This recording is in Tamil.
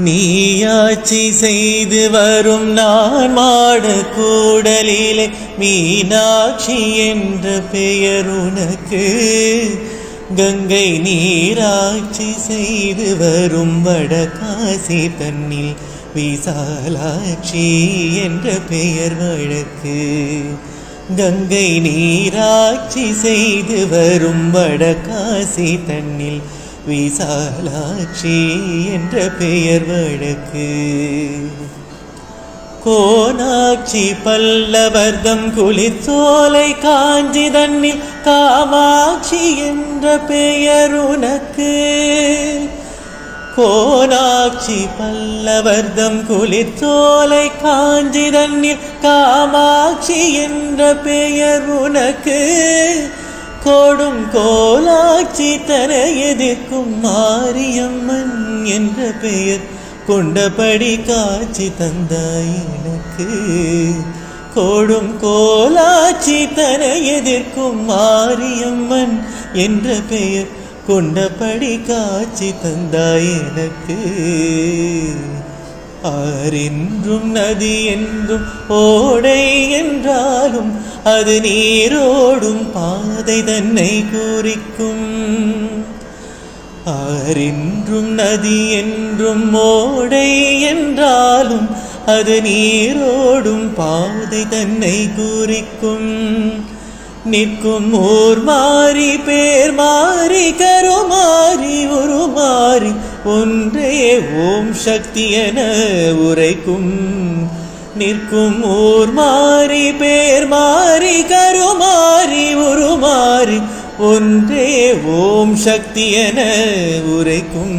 நீயாட்சி செய்து வரும் நான் மாட கூடலிலே மீனாட்சி என்ற பெயர் உனக்கு. கங்கை நீராட்சி செய்து வரும் வடகாசி தன்னில் விசாலாட்சி என்ற பெயர் வழக்கு. கங்கை நீராட்சி செய்து வரும் வடகாசி தன்னில் விசாலாட்சி என்ற பெயர் வழக்கு. கோனாட்சி பல்லவர்தம் குளிர்சோலை காஞ்சி தன்னில் காமாட்சி என்ற பெயர் உனக்கு. கோனாட்சி பல்லவர்தம் குளிர்சோலை காஞ்சி தன்னில் காமாட்சி என்ற பெயர் உனக்கு. கோடும் கோலாட்சி தர எதிர்க்கும் மாரியம்மன் என்ற பெயர் கொண்டபடி காட்சி தந்தாய் எனக்கு. கோடும் கோலாட்சி தர எதிர்க்கும் மாரியம்மன் என்ற பெயர் கொண்டபடி காட்சி தந்தாய் எனக்கு. ஆரென்றும் நதி என்றும் ஓடை என்றாலும் அது நீரோடும் பாதை தன்னை குறிக்கும். ஆரென்றும் நதி என்றும் ஓடை என்றாலும் அது நீரோடும் பாதை தன்னை குறிக்கும். நிற்கும் ஊர் மாறி பேர் மாறி கருமாறி உருமாறி ஒன்றே ஓம் சக்தி என உரைக்கும். நிற்கும் ஊர் மாறி பேர் மாறி கருமாறி உருமாறி ஒன்றே ஓம் சக்தி என உரைக்கும்.